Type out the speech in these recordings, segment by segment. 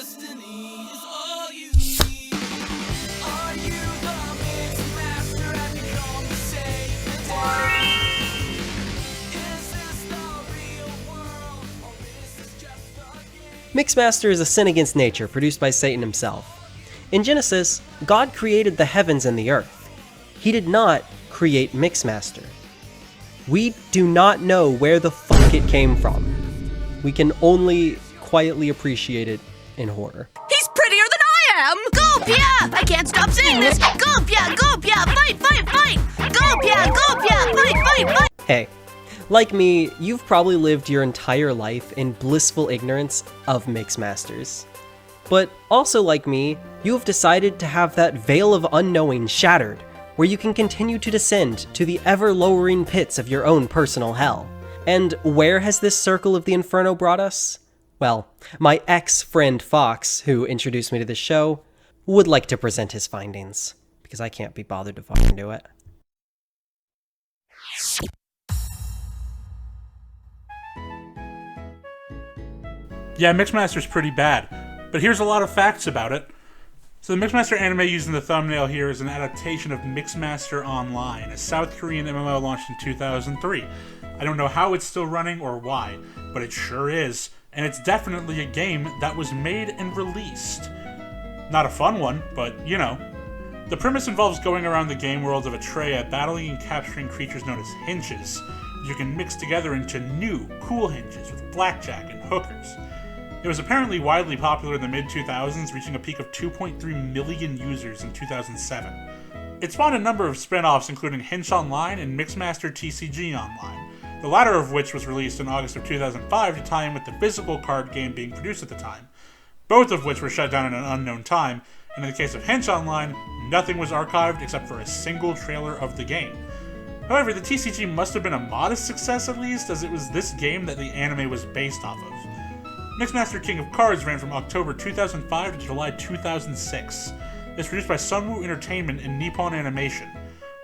destiny is all you need. Are you the mixed master? Have you come to save the day? Is this the real world, or is this just a game? Mixmaster is a sin against nature produced by Satan himself. In Genesis, God created the heavens and the earth. He did not create Mixmaster. We do not know where the fuck it came from. We can only quietly appreciate it in horror. He's prettier than I am! Gulp, yeah! I can't stop saying this! Gulp, yeah! Fight, fight, fight! Gulp, yeah! Fight! Hey, like me, you've probably lived your entire life in blissful ignorance of Mixmasters. But also like me, you have decided to have that veil of unknowing shattered, where you can continue to descend to the ever-lowering pits of your own personal hell. And where has this circle of the Inferno brought us? Well, my ex-friend Fox, who introduced me to this show, would like to present his findings, because I can't be bothered to fucking do it. Yeah, Mixmaster's pretty bad, but here's a lot of facts about it. So the Mixmaster anime used in the thumbnail here is an adaptation of Mixmaster Online, a South Korean MMO launched in 2003. I don't know how it's still running or why, but it sure is, and it's definitely a game that was made and released. Not a fun one, but you know. The premise involves going around the game world of Atreya, battling and capturing creatures known as hinges, that you can mix together into new, cool hinges with blackjack and hookers. It was apparently widely popular in the mid-2000s, reaching a peak of 2.3 million users in 2007. It spawned a number of spin-offs including Hinge Online and Mixmaster TCG Online, the latter of which was released in August of 2005 to tie in with the physical card game being produced at the time, both of which were shut down in an unknown time, and in the case of Hinge Online, nothing was archived except for a single trailer of the game. However, the TCG must have been a modest success at least, as it was this game that the anime was based off of. Mixmaster King of Cards ran from October 2005 to July 2006. It was produced by Sunwoo Entertainment and Nippon Animation.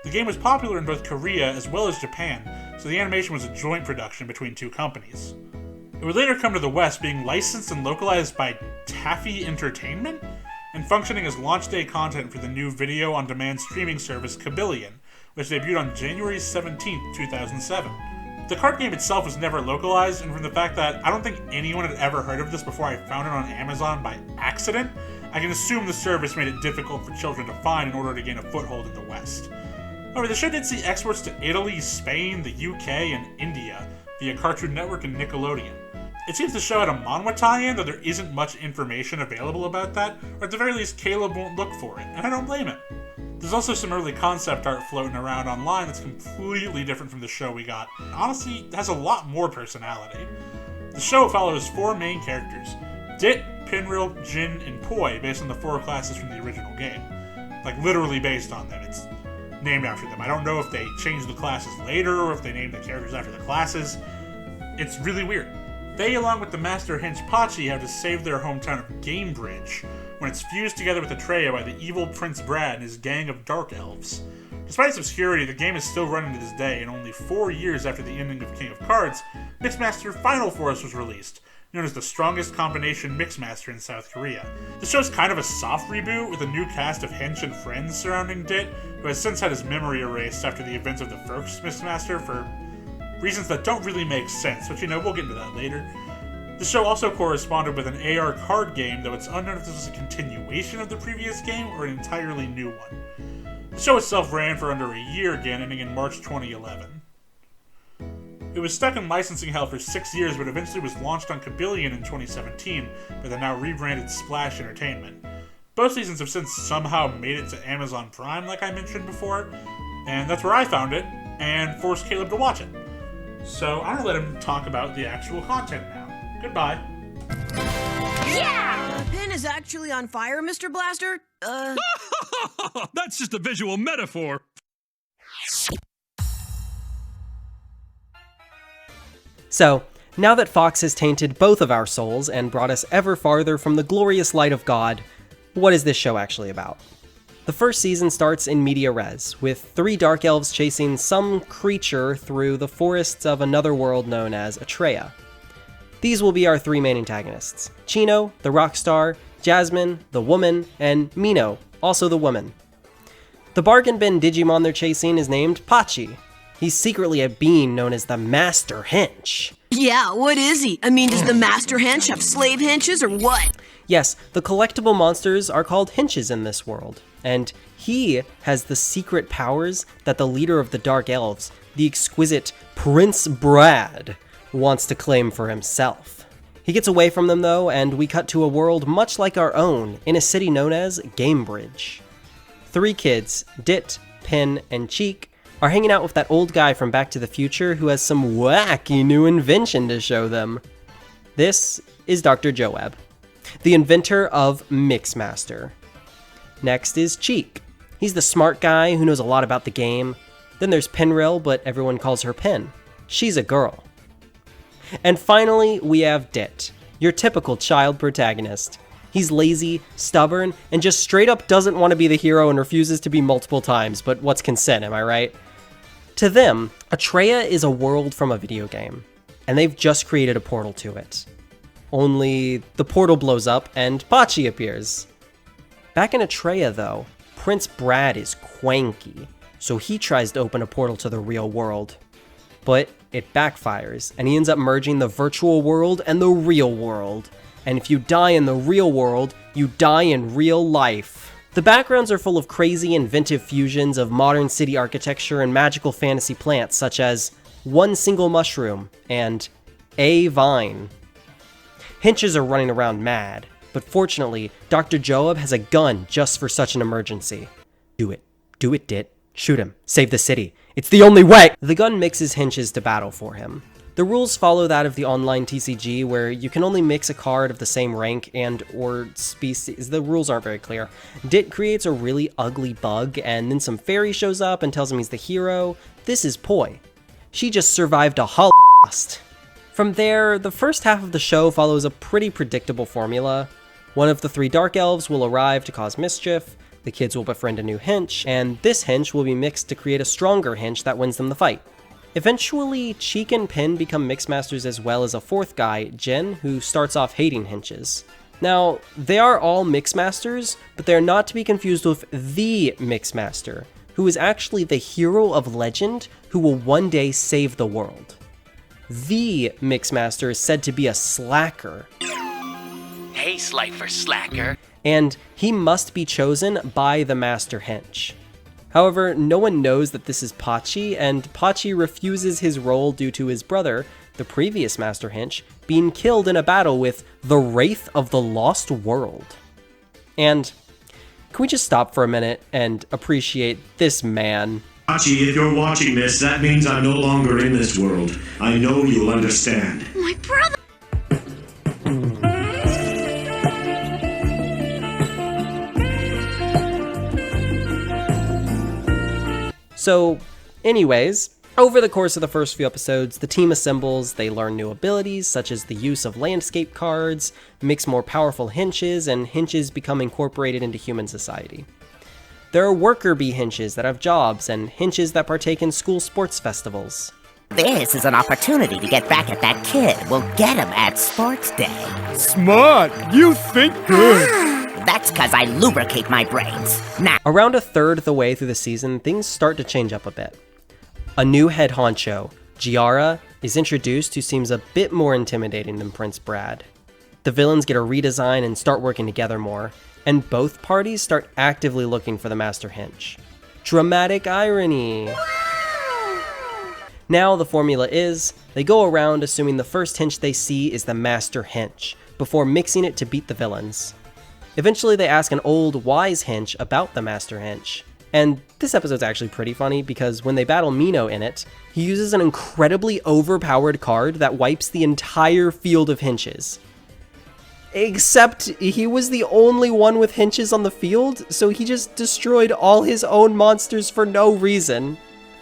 The game was popular in both Korea as well as Japan, so the animation was a joint production between two companies. It would later come to the West, being licensed and localized by Taffy Entertainment, and functioning as launch day content for the new video-on-demand streaming service Kabillion, which debuted on January 17, 2007. The card game itself was never localized, and from the fact that I don't think anyone had ever heard of this before I found it on Amazon by accident, I can assume the service made it difficult for children to find in order to gain a foothold in the West. However, the show did see exports to Italy, Spain, the UK, and India via Cartoon Network and Nickelodeon. It seems the show had a manhwa tie-in, though there isn't much information available about that, or at the very least Caleb won't look for it, and I don't blame him. There's also some early concept art floating around online that's completely different from the show we got. Honestly, it has a lot more personality. The show follows four main characters: Dit, Pinril, Jin, and Poi, based on the four classes from the original game. Like, literally based on them. It's named after them. I don't know if they changed the classes later or if they named the characters after the classes. It's really weird. They, along with the Master Hinge Pachi, have to save their hometown of Gamebridge when it's fused together with Atreya by the evil Prince Brad and his gang of Dark Elves. Despite its obscurity, the game is still running to this day, and only 4 years after the ending of King of Cards, Mixmaster Final Force was released, known as the strongest combination Mixmaster in South Korea. The show's kind of a soft reboot, with a new cast of hench and friends surrounding Dit, who has since had his memory erased after the events of the first Mixmaster for reasons that don't really make sense, but we'll get into that later. The show also corresponded with an AR card game, though it's unknown if this was a continuation of the previous game or an entirely new one. The show itself ran for under a year again, ending in March 2011. It was stuck in licensing hell for 6 years, but eventually was launched on Kabillion in 2017 by the now rebranded Splash Entertainment. Both seasons have since somehow made it to Amazon Prime, like I mentioned before, and that's where I found it, and forced Caleb to watch it. So I'm gonna let him talk about the actual content now. Goodbye. Yeah! The pin is actually on fire, Mr. Blaster? That's just a visual metaphor. So, now that Fox has tainted both of our souls and brought us ever farther from the glorious light of God, what is this show actually about? The first season starts in media res, with 3 dark elves chasing some creature through the forests of another world known as Atreya. These will be our three main antagonists: Chino, the rock star, Jasmine, the woman, and Mino, also the woman. The bargain bin Digimon they're chasing is named Pachi. He's secretly a being known as the Master Hench. Yeah, what is he? I mean, does the Master Hench have slave henches or what? Yes, the collectible monsters are called henches in this world, and he has the secret powers that the leader of the Dark Elves, the exquisite Prince Brad, wants to claim for himself. He gets away from them though, and we cut to a world much like our own, in a city known as Gamebridge. Three kids, Dit, Pin, and Cheek, are hanging out with that old guy from Back to the Future who has some wacky new invention to show them. This is Dr. Joab, the inventor of Mixmaster. Next is Cheek. He's the smart guy who knows a lot about the game. Then there's Pinrill, but everyone calls her Pin. She's a girl. And finally, we have Dit, your typical child protagonist. He's lazy, stubborn, and just straight up doesn't want to be the hero and refuses to be multiple times, but what's consent, am I right? To them, Atreya is a world from a video game, and they've just created a portal to it. Only the portal blows up and Pachi appears. Back in Atreya though, Prince Brad is cranky, so he tries to open a portal to the real world. But it backfires, and he ends up merging the virtual world and the real world. And if you die in the real world, you die in real life. The backgrounds are full of crazy inventive fusions of modern city architecture and magical fantasy plants such as one single mushroom and a vine. Henches are running around mad, but fortunately, Dr. Joab has a gun just for such an emergency. Do it, Dit. Shoot him. Save the city. It's the only way! The gun mixes henches to battle for him. The rules follow that of the online TCG, where you can only mix a card of the same rank and or species. The rules aren't very clear. Dit creates a really ugly bug, and then some fairy shows up and tells him he's the hero. This is Poi. She just survived a holocaust. From there, the first half of the show follows a pretty predictable formula. One of the three Dark Elves will arrive to cause mischief, the kids will befriend a new hench, and this hench will be mixed to create a stronger hench that wins them the fight. Eventually, Cheek and Pin become Mixmasters as well as a fourth guy, Jen, who starts off hating henches. Now, they are all Mixmasters, but they're not to be confused with the Mixmaster, who is actually the hero of legend who will one day save the world. The Mixmaster is said to be a slacker. Hey, Slifer Slacker. And he must be chosen by the Master Hench. However, no one knows that this is Pachi, and Pachi refuses his role due to his brother, the previous Master Hench, being killed in a battle with the Wraith of the Lost World. And can we just stop for a minute and appreciate this man? Pachi, if you're watching this, that means I'm no longer in this world. I know you'll understand. My brother! So, anyways, over the course of the first few episodes, the team assembles, they learn new abilities such as the use of landscape cards, mix more powerful henches, and henches become incorporated into human society. There are worker bee henches that have jobs, and henches that partake in school sports festivals. This is an opportunity to get back at that kid. We'll get him at Sports Day. Smart! You think good! That's because I lubricate my brains. Now, Around a third of the way through the season, things start to change up a bit. A new head honcho, Giara, is introduced who seems a bit more intimidating than Prince Brad. The villains get a redesign and start working together more, and both parties start actively looking for the Master Hench. Dramatic irony! Now the formula is, they go around assuming the first hench they see is the Master Hench, before mixing it to beat the villains. Eventually they ask an old, wise hench about the Master Hench. And this episode's actually pretty funny because when they battle Mino in it, he uses an incredibly overpowered card that wipes the entire field of henches. Except he was the only one with henches on the field, so he just destroyed all his own monsters for no reason.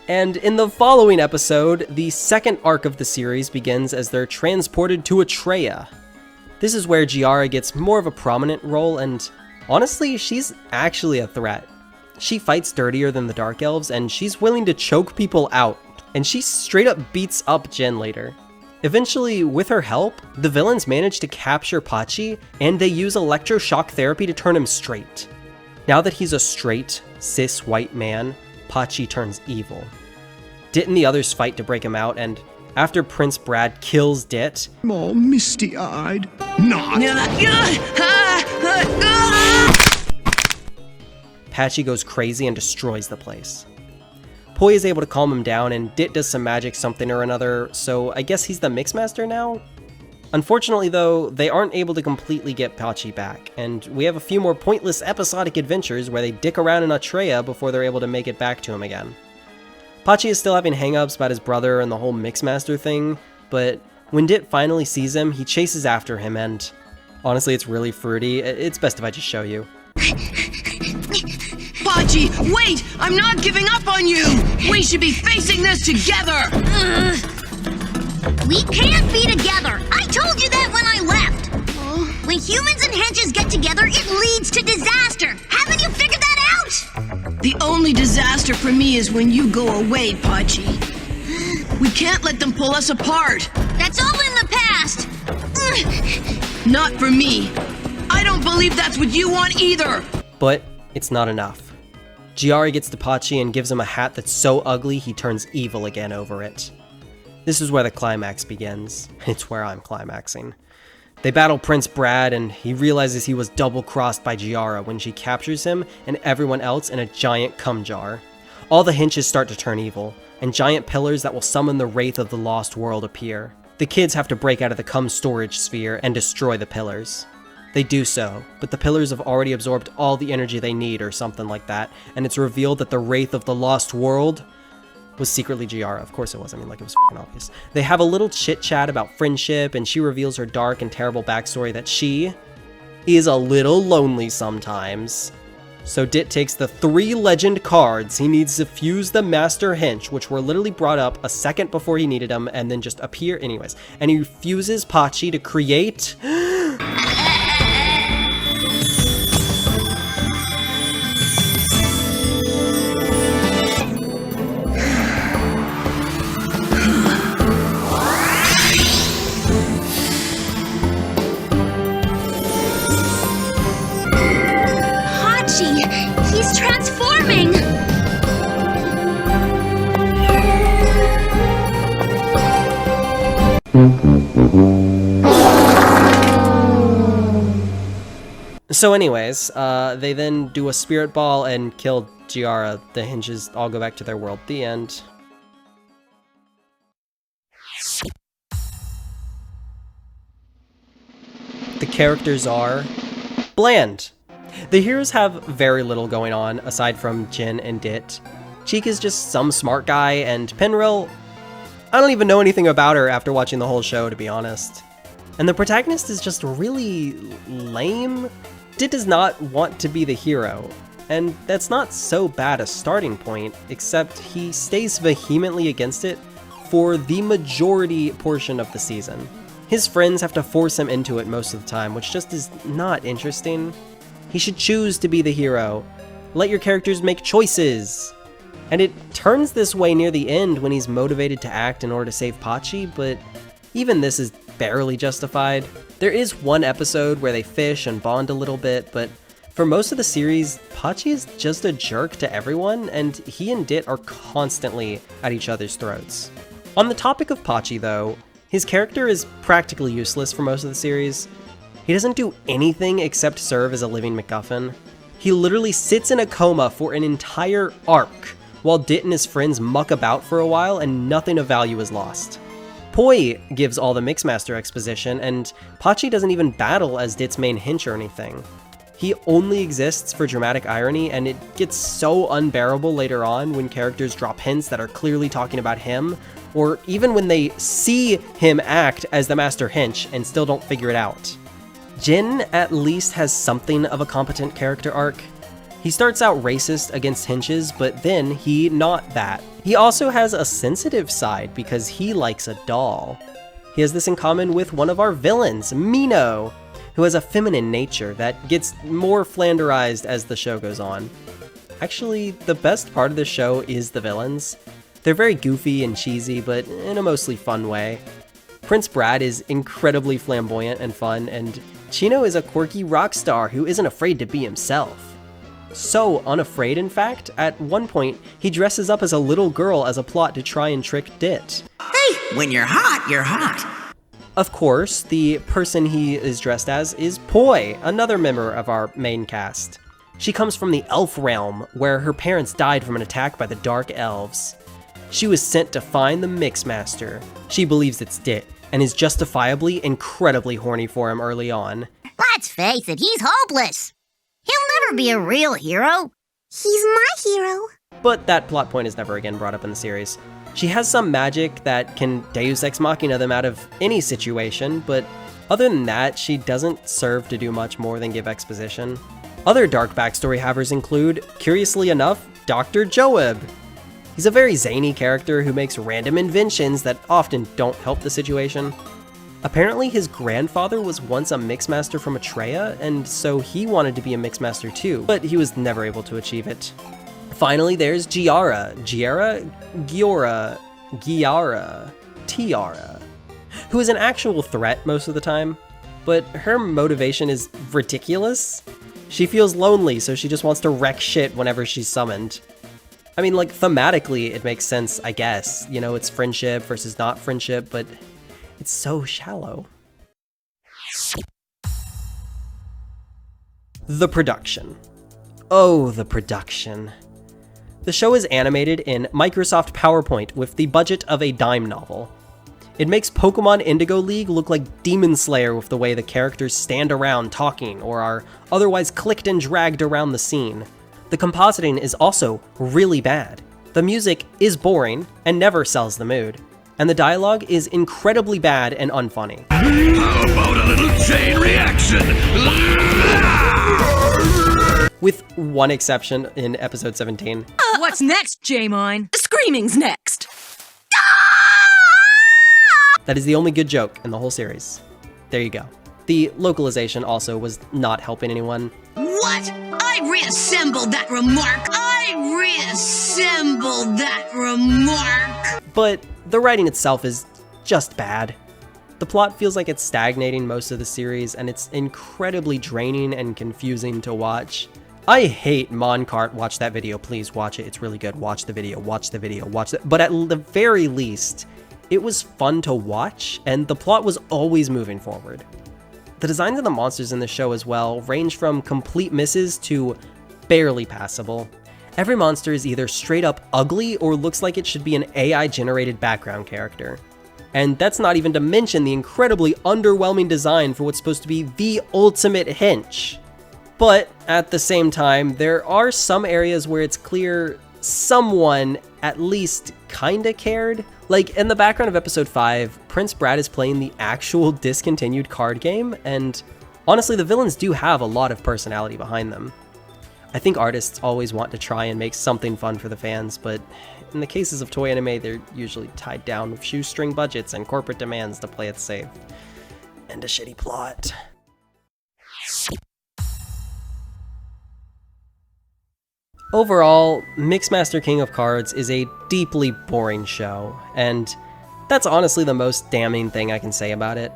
And in the following episode, the second arc of the series begins as they're transported to Atreya. This is where Giara gets more of a prominent role, and honestly, she's actually a threat. She fights dirtier than the Dark Elves, and she's willing to choke people out, and she straight up beats up Jen later. Eventually, with her help, the villains manage to capture Pachi, and they use electroshock therapy to turn him straight. Now that he's a straight, cis white man, Pachi turns evil. Dit and the others fight to break him out, and after Prince Brad kills Dit, All misty-eyed. Not. Pachi goes crazy and destroys the place. Poi is able to calm him down, and Dit does some magic something or another, so I guess he's the Mixmaster now? Unfortunately though, they aren't able to completely get Pachi back, and we have a few more pointless episodic adventures where they dick around in Atreya before they're able to make it back to him again. Pachi is still having hang-ups about his brother and the whole Mixmaster thing, but when Dit finally sees him, he chases after him, and honestly it's really fruity. It's best if I just show you. Pachi, wait! I'm not giving up on you! We should be facing this together! We can't be together! I told you that when I left! When humans and henches get together, it leads to disaster! Haven't you figured that out? The only disaster for me is when you go away, Pachi. We can't let them pull us apart. That's all in the past! Not for me. I don't believe that's what you want either! But it's not enough. Giara gets to Pachi and gives him a hat that's so ugly he turns evil again over it. This is where the climax begins. It's where I'm climaxing. They battle Prince Brad, and he realizes he was double-crossed by Giara when she captures him and everyone else in a giant cum jar. All the henches start to turn evil, and giant pillars that will summon the Wraith of the Lost World appear. The kids have to break out of the cum storage sphere and destroy the pillars. They do so, but the pillars have already absorbed all the energy they need or something like that, and it's revealed that the Wraith of the Lost World was secretly Giara. Of course it was, I mean, like, it was f***ing obvious. They have a little chit-chat about friendship, and she reveals her dark and terrible backstory that she is a little lonely sometimes. So Dit takes the 3 legend cards he needs to fuse the Master Hench, which were literally brought up a second before he needed them, and then just appear anyways. And he fuses Pachi to create... He's transforming! So anyways, they then do a spirit ball and kill Giara. The henches all go back to their world. The end. The characters are bland. The heroes have very little going on aside from Jin and Dit. Cheek is just some smart guy, and Penril, I don't even know anything about her after watching the whole show, to be honest. And the protagonist is just really lame. Dit does not want to be the hero, and that's not so bad a starting point, except he stays vehemently against it for the majority portion of the season. His friends have to force him into it most of the time, which just is not interesting. He should choose to be the hero. Let your characters make choices. And it turns this way near the end when he's motivated to act in order to save Pachi, but even this is barely justified. There is one episode where they fish and bond a little bit, but for most of the series, Pachi is just a jerk to everyone, and he and Dit are constantly at each other's throats. On the topic of Pachi though, his character is practically useless for most of the series. He doesn't do anything except serve as a living MacGuffin. He literally sits in a coma for an entire arc, while Dit and his friends muck about for a while and nothing of value is lost. Poi gives all the Mixmaster exposition, and Pachi doesn't even battle as Dit's main hench or anything. He only exists for dramatic irony, and it gets so unbearable later on when characters drop hints that are clearly talking about him, or even when they see him act as the Master Hench and still don't figure it out. Jin at least has something of a competent character arc. He starts out racist against henches, but then he not that. He also has a sensitive side because he likes a doll. He has this in common with one of our villains, Mino, who has a feminine nature that gets more flanderized as the show goes on. Actually, the best part of the show is the villains. They're very goofy and cheesy, but in a mostly fun way. Prince Brad is incredibly flamboyant and fun, and Chino is a quirky rock star who isn't afraid to be himself. So unafraid, in fact, at one point, he dresses up as a little girl as a plot to try and trick Dit. Hey, when you're hot, you're hot. Of course, the person he is dressed as is Poi, another member of our main cast. She comes from the elf realm, where her parents died from an attack by the Dark Elves. She was sent to find the Mixmaster. She believes it's Dit, and is justifiably incredibly horny for him early on. Let's face it, he's hopeless. He'll never be a real hero. He's my hero. But that plot point is never again brought up in the series. She has some magic that can Deus Ex Machina them out of any situation, but other than that, she doesn't serve to do much more than give exposition. Other dark backstory havers include, curiously enough, Dr. Joab. He's a very zany character who makes random inventions that often don't help the situation. Apparently his grandfather was once a Mixmaster from Atreya, and so he wanted to be a Mixmaster too, but he was never able to achieve it. Finally, there's Giara, who is an actual threat most of the time, but her motivation is ridiculous. She feels lonely, so she just wants to wreck shit whenever she's summoned. I mean, like, thematically, it makes sense, I guess. You know, it's friendship versus not friendship, but it's so shallow. The production. Oh, the production. The show is animated in Microsoft PowerPoint with the budget of a dime novel. It makes Pokemon Indigo League look like Demon Slayer with the way the characters stand around talking or are otherwise clicked and dragged around the scene. The compositing is also really bad. The music is boring and never sells the mood. And the dialogue is incredibly bad and unfunny. How about a little chain reaction? With one exception in episode 17. What's next, J-Mine? Screaming's next. That is the only good joke in the whole series. There you go. The localization also was not helping anyone. What? I reassembled that remark. But the writing itself is just bad. The plot feels like it's stagnating most of the series, and it's incredibly draining and confusing to watch. I hate Moncart. Watch that video, please watch it. It's really good. Watch the video, watch the video, watch it. But at the very least, it was fun to watch, and the plot was always moving forward. The designs of the monsters in the show as well range from complete misses to barely passable. Every monster is either straight up ugly or looks like it should be an AI-generated background character. And that's not even to mention the incredibly underwhelming design for what's supposed to be the ultimate hench. But at the same time, there are some areas where it's clear someone at least kinda cared. Like, in the background of episode 5, Prince Brad is playing the actual discontinued card game, and honestly, the villains do have a lot of personality behind them. I think artists always want to try and make something fun for the fans, but in the cases of toy anime, they're usually tied down with shoestring budgets and corporate demands to play it safe. And a shitty plot. Overall, Mixmaster King of Cards is a deeply boring show, and that's honestly the most damning thing I can say about it.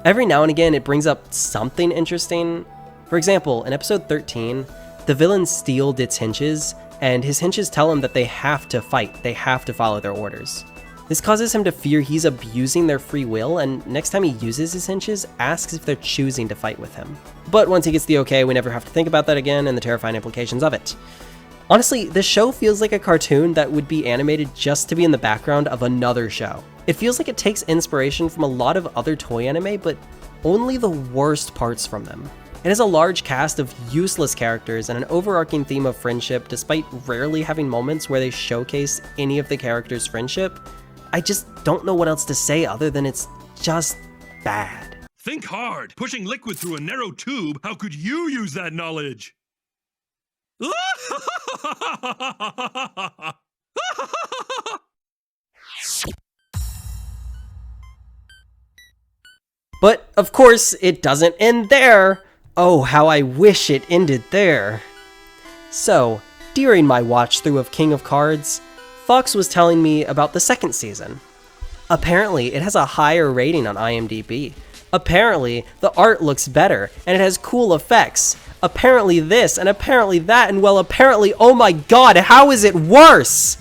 Every now and again, it brings up something interesting. For example, in episode 13, the villains steal Dit's henches, and his henches tell him that they have to fight, they have to follow their orders. This causes him to fear he's abusing their free will, and next time he uses his henches, asks if they're choosing to fight with him. But once he gets the okay, we never have to think about that again and the terrifying implications of it. Honestly, this show feels like a cartoon that would be animated just to be in the background of another show. It feels like it takes inspiration from a lot of other toy anime, but only the worst parts from them. It has a large cast of useless characters and an overarching theme of friendship, despite rarely having moments where they showcase any of the characters' friendship. I just don't know what else to say other than it's just bad. Think hard. Pushing liquid through a narrow tube, how could you use that knowledge? But of course, it doesn't end there. Oh, how I wish it ended there. So, during my watch through of King of Cards, Fox was telling me about the second season. Apparently, it has a higher rating on IMDb. Apparently, the art looks better, and it has cool effects. Apparently this, and apparently that, and well, apparently, oh my god, how is it worse?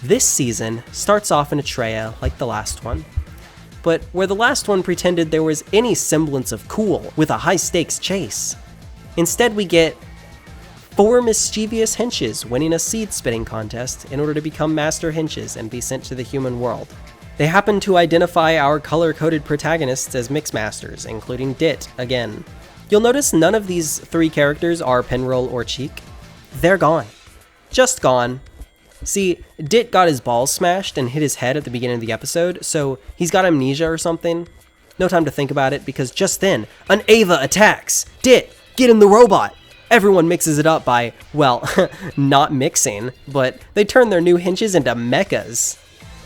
This season starts off in Atreya like the last one. But where the last one pretended there was any semblance of cool with a high-stakes chase, instead we get 4 mischievous henches winning a seed-spitting contest in order to become master henches and be sent to the human world. They happen to identify our color-coded protagonists as Mixmasters, including Dit again. You'll notice none of these 3 characters are Penroll or Cheek. They're gone. Just gone. See, Dit got his balls smashed and hit his head at the beginning of the episode, so he's got amnesia or something. No time to think about it, because just then, an Ava attacks! Dit, get in the robot! Everyone mixes it up by, well, not mixing, but they turn their new henches into mechas.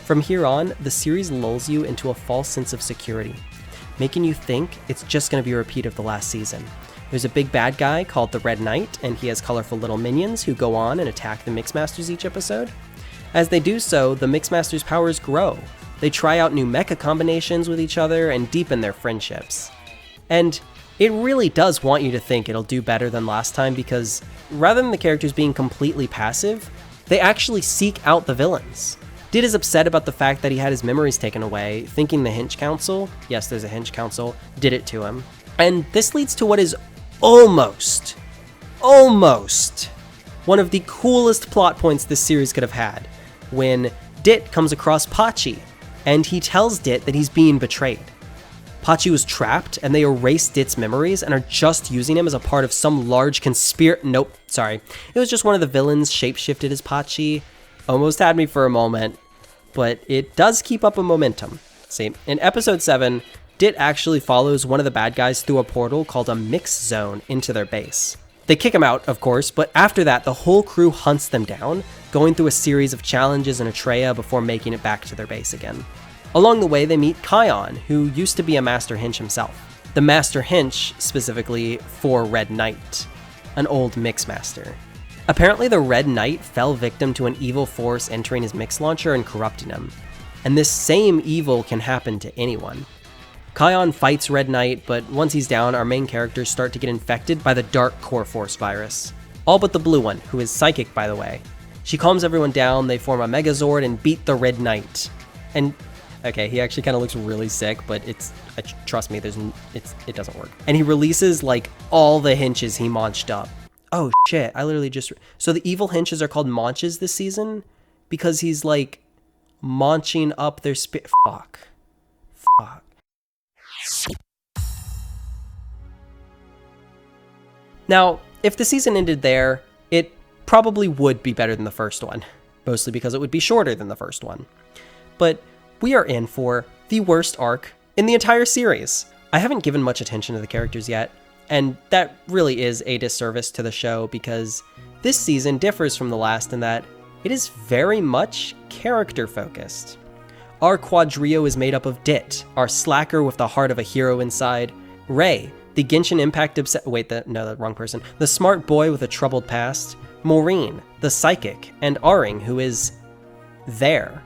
From here on, the series lulls you into a false sense of security, making you think it's just going to be a repeat of the last season. There's a big bad guy called the Red Knight, and he has colorful little minions who go on and attack the Mixmasters each episode. As they do so, the Mixmasters' powers grow. They try out new mecha combinations with each other and deepen their friendships. And it really does want you to think it'll do better than last time, because rather than the characters being completely passive, they actually seek out the villains. Dit is upset about the fact that he had his memories taken away, thinking the Hench Council, yes, there's a Hench Council, did it to him. And this leads to what is almost one of the coolest plot points this series could have had, when Dit comes across Pachi, and he tells Dit that he's being betrayed. Pachi was trapped, and they erased Dit's memories and are just using him as a part of some large Nope, sorry. It was just one of the villains shapeshifted as Pachi. Almost had me for a moment, but it does keep up a momentum. See, in episode 7, Dit actually follows one of the bad guys through a portal called a mix zone into their base. They kick him out, of course, but after that, the whole crew hunts them down, going through a series of challenges in Atreya before making it back to their base again. Along the way, they meet Kion, who used to be a Master Hench himself. The Master Hench, specifically for Red Knight, an old Mixmaster. Apparently, the Red Knight fell victim to an evil force entering his mix launcher and corrupting him. And this same evil can happen to anyone. Kion fights Red Knight, but once he's down, our main characters start to get infected by the Dark Core Force virus. All but the blue one, who is psychic, by the way. She calms everyone down, they form a Megazord and beat the Red Knight. And, okay, he actually kind of looks really sick, but trust me, it doesn't work. And he releases, like, all the henches he maunched up. Oh shit, I literally just... So the evil henches are called maunches this season? Because he's, like, maunching up their Fuck. Now, if the season ended there, it probably would be better than the first one. Mostly because it would be shorter than the first one. But we are in for the worst arc in the entire series. I haven't given much attention to the characters yet, and that really is a disservice to the show because this season differs from the last in that it is very much character-focused. Our quadrio is made up of Dit, our slacker with the heart of a hero inside, Ray, the Genshin Impact the smart boy with a troubled past, Maureen, the psychic, and Aring, who is there.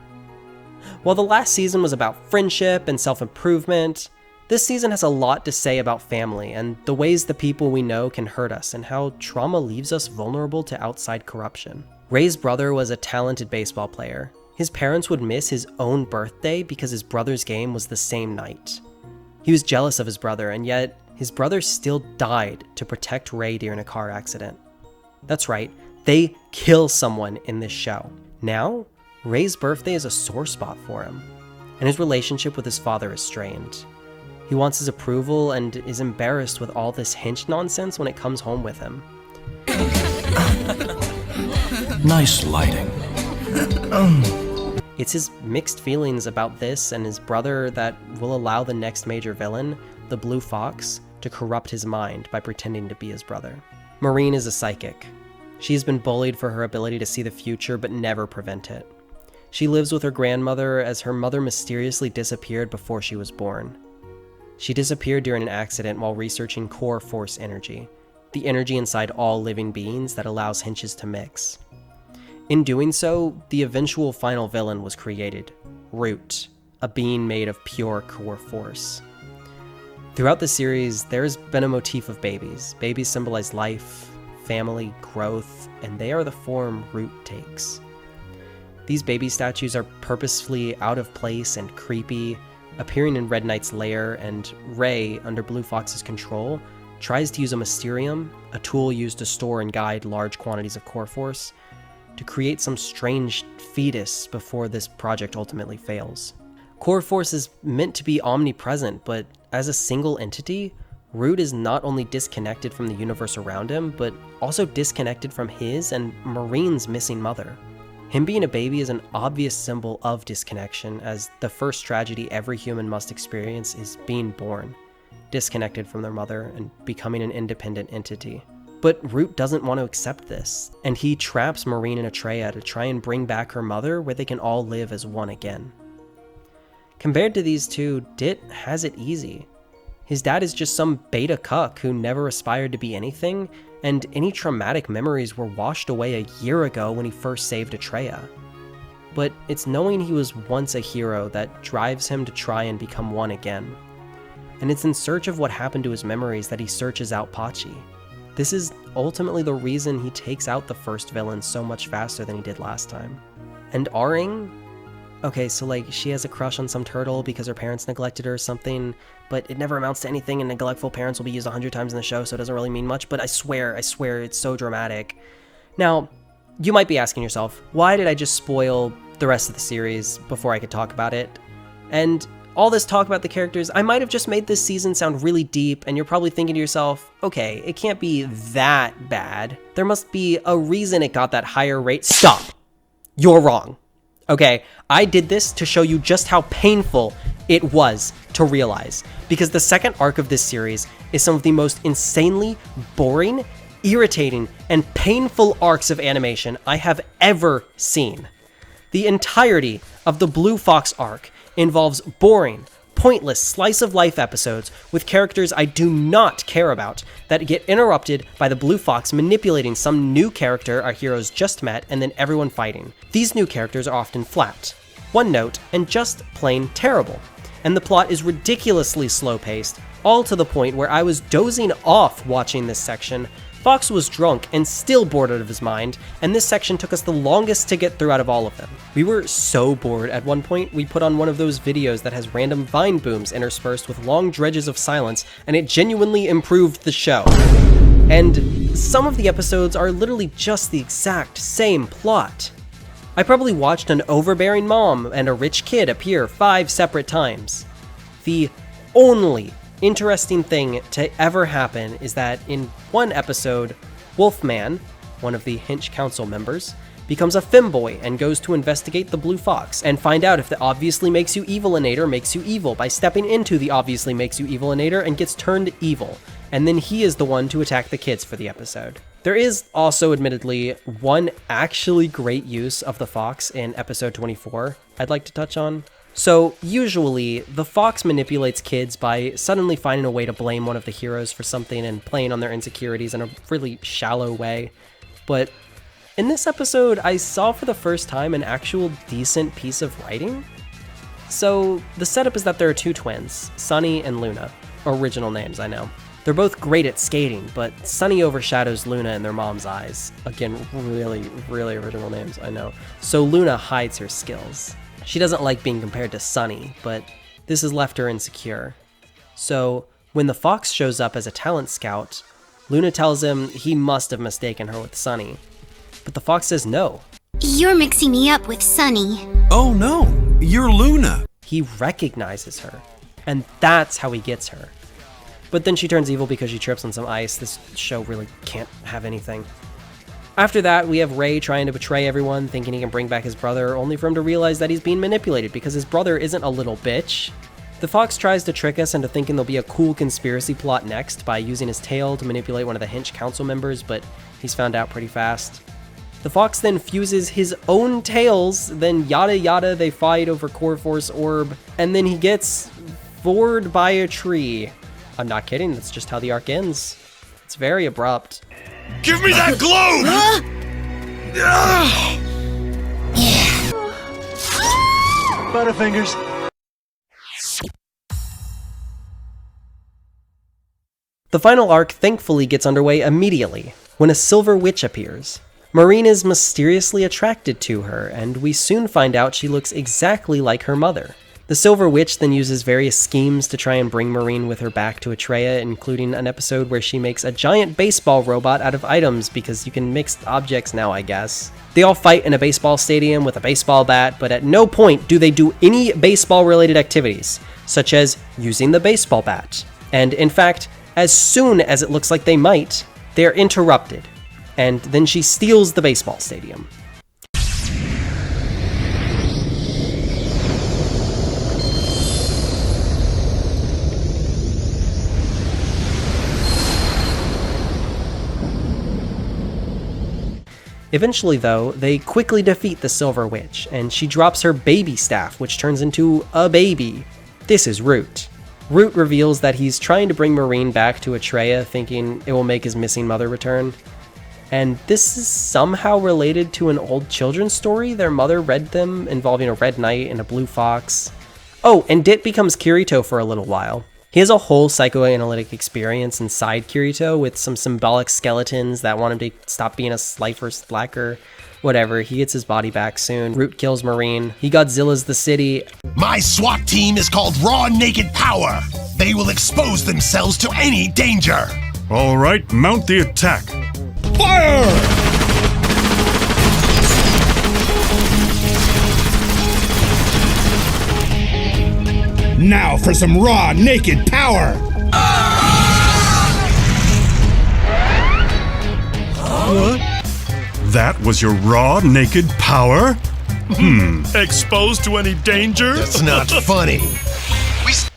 While the last season was about friendship and self-improvement, this season has a lot to say about family and the ways the people we know can hurt us and how trauma leaves us vulnerable to outside corruption. Ray's brother was a talented baseball player. His parents would miss his own birthday because his brother's game was the same night. He was jealous of his brother, and yet his brother still died to protect Ray during a car accident. That's right, they kill someone in this show. Now, Ray's birthday is a sore spot for him, and his relationship with his father is strained. He wants his approval and is embarrassed with all this hench nonsense when it comes home with him. Nice lighting. It's his mixed feelings about this and his brother that will allow the next major villain, the Blue Fox, to corrupt his mind by pretending to be his brother. Maureen is a psychic. She has been bullied for her ability to see the future but never prevent it. She lives with her grandmother as her mother mysteriously disappeared before she was born. She disappeared during an accident while researching core force energy, the energy inside all living beings that allows henches to mix. In doing so, the eventual final villain was created, Root, a being made of pure core force. Throughout the series, there's been a motif of babies. Babies symbolize life, family, growth, and they are the form Root takes. These baby statues are purposefully out of place and creepy, appearing in Red Knight's lair, and Rey, under Blue Fox's control, tries to use a Mysterium, a tool used to store and guide large quantities of core force, to create some strange fetus before this project ultimately fails. Core force is meant to be omnipresent, but as a single entity, Root is not only disconnected from the universe around him, but also disconnected from his and Marine's missing mother. Him being a baby is an obvious symbol of disconnection, as the first tragedy every human must experience is being born, disconnected from their mother and becoming an independent entity. But Root doesn't want to accept this, and he traps Marine and Atreya to try and bring back her mother where they can all live as one again. Compared to these two, Dit has it easy. His dad is just some beta cuck who never aspired to be anything, and any traumatic memories were washed away a year ago when he first saved Atreya. But it's knowing he was once a hero that drives him to try and become one again. And it's in search of what happened to his memories that he searches out Pachi. This is ultimately the reason he takes out the first villain so much faster than he did last time. And Aring? Okay, so like, she has a crush on some turtle because her parents neglected her or something, but it never amounts to anything, and neglectful parents will be used 100 times in the show, so it doesn't really mean much, but I swear, it's so dramatic. Now, you might be asking yourself, why did I just spoil the rest of the series before I could talk about it? And all this talk about the characters, I might have just made this season sound really deep, and you're probably thinking to yourself, okay, it can't be that bad. There must be a reason it got that higher rate. Stop! You're wrong. Okay, I did this to show you just how painful it was to realize, because the second arc of this series is some of the most insanely boring, irritating, and painful arcs of animation I have ever seen. The entirety of the Blue Fox arc involves boring, pointless slice-of-life episodes with characters I do not care about that get interrupted by the Blue Fox manipulating some new character our heroes just met and then everyone fighting. These new characters are often flat, one note, and just plain terrible. And the plot is ridiculously slow-paced, all to the point where I was dozing off watching this section. Fox was drunk and still bored out of his mind, and this section took us the longest to get through out of all of them. We were so bored at one point, we put on one of those videos that has random vine booms interspersed with long dredges of silence, and it genuinely improved the show. And some of the episodes are literally just the exact same plot. I probably watched an overbearing mom and a rich kid appear 5 separate times. The only interesting thing to ever happen is that in one episode, Wolfman, one of the Hinch Council members, becomes a femboy and goes to investigate the Blue Fox and find out if the obviously makes you evil-inator makes you evil by stepping into the obviously makes you evil-inator and gets turned evil, and then he is the one to attack the kids for the episode. There is also, admittedly, one actually great use of the Fox in episode 24 I'd like to touch on. So, usually, the Fox manipulates kids by suddenly finding a way to blame one of the heroes for something and playing on their insecurities in a really shallow way. But in this episode, I saw for the first time an actual decent piece of writing. So, the setup is that there are 2 twins, Sunny and Luna. Original names, I know. They're both great at skating, but Sunny overshadows Luna in their mom's eyes. Again, really, really original names, I know. So Luna hides her skills. She doesn't like being compared to Sunny, but this has left her insecure. So when the Fox shows up as a talent scout, Luna tells him he must have mistaken her with Sunny. But the Fox says no. You're mixing me up with Sunny. Oh no, you're Luna. He recognizes her, and that's how he gets her. But then she turns evil because she trips on some ice. This show really can't have anything. After that, we have Rey trying to betray everyone, thinking he can bring back his brother, only for him to realize that he's being manipulated because his brother isn't a little bitch. The Fox tries to trick us into thinking there'll be a cool conspiracy plot next by using his tail to manipulate one of the Hinch Council members, but he's found out pretty fast. The Fox then fuses his own tails, then yada yada they fight over Core Force Orb, and then he gets bored by a tree. I'm not kidding, that's just how the arc ends. It's very abrupt. Give me that globe! Butterfingers. The final arc thankfully gets underway immediately, when a silver witch appears. Marine is mysteriously attracted to her, and we soon find out she looks exactly like her mother. The Silver Witch then uses various schemes to try and bring Marine with her back to Atreya, including an episode where she makes a giant baseball robot out of items because you can mix objects now, I guess. They all fight in a baseball stadium with a baseball bat, but at no point do they do any baseball-related activities, such as using the baseball bat. And in fact, as soon as it looks like they might, they're interrupted, and then she steals the baseball stadium. Eventually, though, they quickly defeat the Silver Witch, and she drops her baby staff, which turns into a baby. This is Root. Root reveals that he's trying to bring Marine back to Atreya, thinking it will make his missing mother return. And this is somehow related to an old children's story their mother read them, involving a red knight and a blue fox. Oh, and Dit becomes Kirito for a little while. He has a whole psychoanalytic experience inside Kirito with some symbolic skeletons that want him to stop being a slifer slacker. Whatever, he gets his body back soon. Root kills Marine. He Godzilla's the city. My SWAT team is called Raw Naked Power. They will expose themselves to any danger. All right, mount the attack. Fire! Now for some raw, naked power! What? That was your raw, naked power? Exposed to any danger? That's not funny.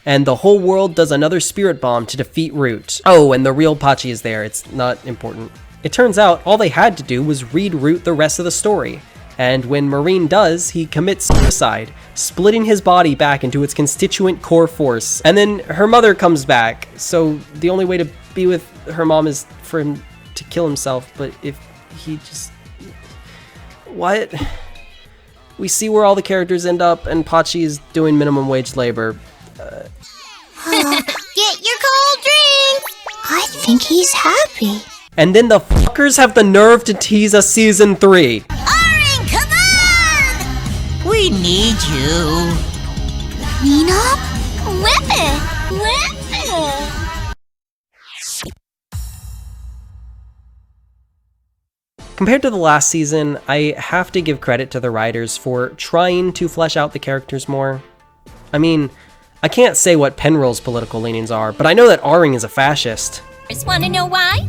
And the whole world does another spirit bomb to defeat Root. Oh, and the real Pachi is there. It's not important. It turns out all they had to do was read Root the rest of the story. And when Marine does, he commits suicide, splitting his body back into its constituent core force. And then her mother comes back, so the only way to be with her mom is for him to kill himself, but if he just... What? We see where all the characters end up, and Pachi is doing minimum wage labor. Get your cold drinks! I think he's happy. And then the fuckers have the nerve to tease a season 3. Come on! We need you. Clean up? Whip it! Whip it! Compared to the last season, I have to give credit to the writers for trying to flesh out the characters more. I mean, I can't say what Penroll's political leanings are, but I know that Aring is a fascist. Just want to know why?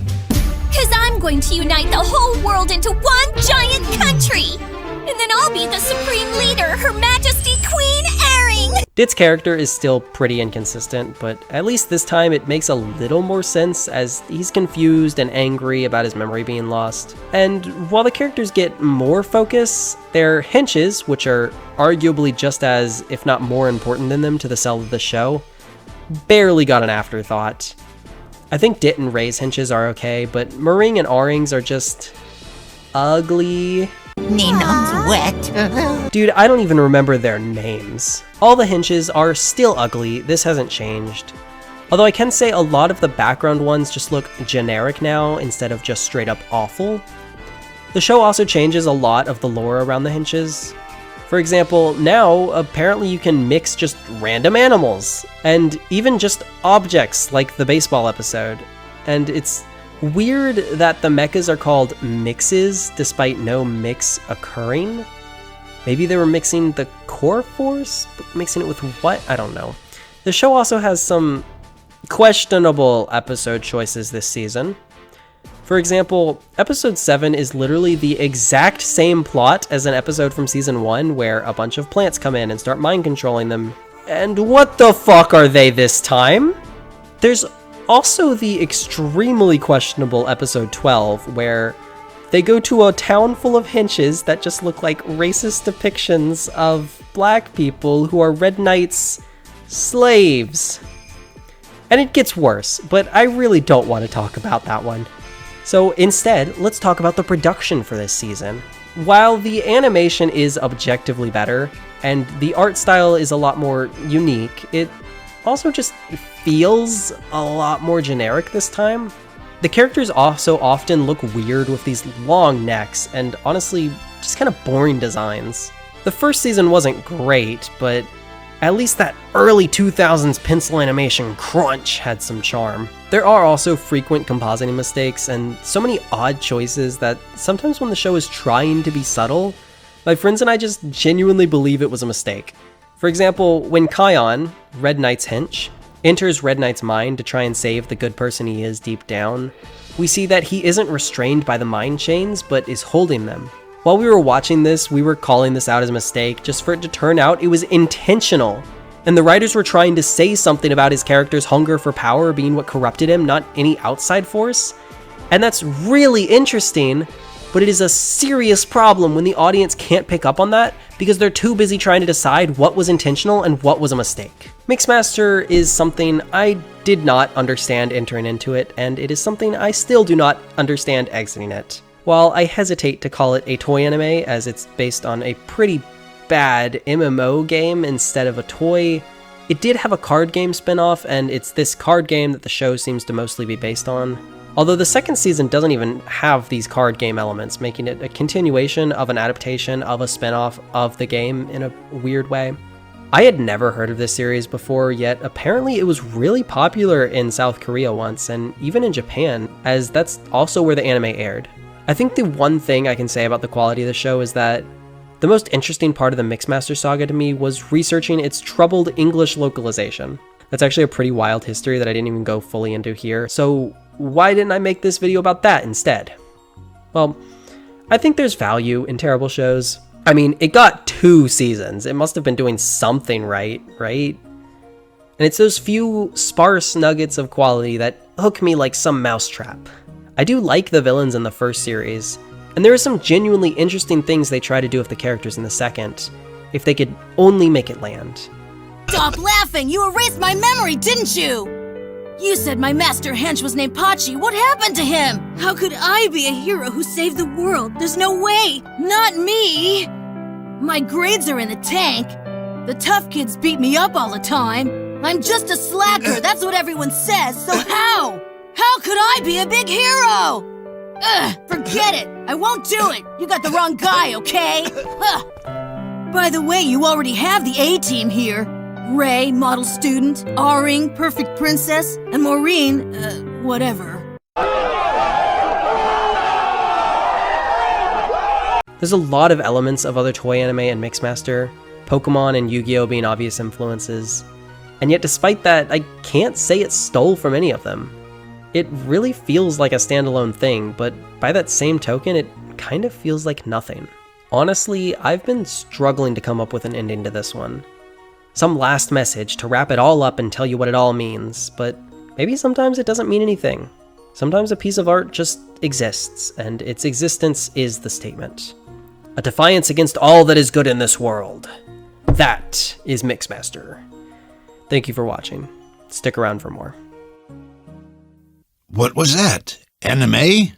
Because I'm going to unite the whole world into one giant country! And then I'll be the supreme leader, Her Majesty Queen Aring! Dit's character is still pretty inconsistent, but at least this time it makes a little more sense as he's confused and angry about his memory being lost. And while the characters get more focus, their henches, which are arguably just as, if not more important than them to the sell of the show, barely got an afterthought. I think Dit and Ray's henches are okay, but Marine and Aring's are just... ugly. Ninon's wet. Dude, I don't even remember their names. All the henches are still ugly, this hasn't changed. Although I can say a lot of the background ones just look generic now instead of just straight up awful. The show also changes a lot of the lore around the henches. For example, now apparently you can mix just random animals, and even just objects like the baseball episode. And it's weird that the mechas are called mixes despite no mix occurring. Maybe they were mixing the core force, but mixing it with what? I don't know. The show also has some questionable episode choices this season. For example, episode 7 is literally the exact same plot as an episode from season 1 where a bunch of plants come in and start mind controlling them. And what the fuck are they this time? There's also the extremely questionable episode 12 where they go to a town full of henches that just look like racist depictions of black people who are Red Knight's slaves. And it gets worse, but I really don't want to talk about that one. So instead, let's talk about the production for this season. While the animation is objectively better, and the art style is a lot more unique, it also just feels a lot more generic this time. The characters also often look weird with these long necks and honestly just kind of boring designs. The first season wasn't great, but at least that early 2000s pencil animation crunch had some charm. There are also frequent compositing mistakes and so many odd choices that sometimes when the show is trying to be subtle, my friends and I just genuinely believe it was a mistake. For example, when Kion, Red Knight's hench, enters Red Knight's mind to try and save the good person he is deep down, we see that he isn't restrained by the mind chains, but is holding them. While we were watching this, we were calling this out as a mistake just for it to turn out it was intentional. And the writers were trying to say something about his character's hunger for power being what corrupted him, not any outside force. And that's really interesting, but it is a serious problem when the audience can't pick up on that because they're too busy trying to decide what was intentional and what was a mistake. Mixmaster is something I did not understand entering into it, and it is something I still do not understand exiting it. While I hesitate to call it a toy anime as it's based on a pretty bad MMO game instead of a toy, it did have a card game spin-off, and it's this card game that the show seems to mostly be based on. Although the second season doesn't even have these card game elements, making it a continuation of an adaptation of a spin-off of the game in a weird way. I had never heard of this series before, yet apparently it was really popular in South Korea once, and even in Japan, as that's also where the anime aired. I think the one thing I can say about the quality of the show is that the most interesting part of the Mixmaster saga to me was researching its troubled English localization. That's actually a pretty wild history that I didn't even go fully into here, so why didn't I make this video about that instead? Well, I think there's value in terrible shows. I mean, it got 2 seasons. It must have been doing something right? And it's those few sparse nuggets of quality that hook me like some mousetrap. I do like the villains in the first series, and there are some genuinely interesting things they try to do with the characters in the second, if they could only make it land. Stop laughing! You erased my memory, didn't you? You said my master hench was named Pachi. What happened to him? How could I be a hero who saved the world? There's no way! Not me! My grades are in the tank. The tough kids beat me up all the time. I'm just a slacker, that's what everyone says, so how? How could I be a big hero? Ugh, forget it. I won't do it. You got the wrong guy, okay? By the way, you already have the A-team here. Ray, model student, R-ring, perfect princess, and Maureen, whatever. There's a lot of elements of other toy anime and Mixmaster, Pokemon and Yu-Gi-Oh! Being obvious influences, and yet despite that, I can't say it stole from any of them. It really feels like a standalone thing, but by that same token, it kind of feels like nothing. Honestly, I've been struggling to come up with an ending to this one. Some last message to wrap it all up and tell you what it all means, but maybe sometimes it doesn't mean anything. Sometimes a piece of art just exists, and its existence is the statement. A defiance against all that is good in this world. That is Mixmaster. Thank you for watching. Stick around for more. What was that? Anime?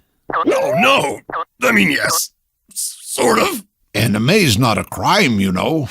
No. I mean, yes. Sort of. Anime's not a crime, you know.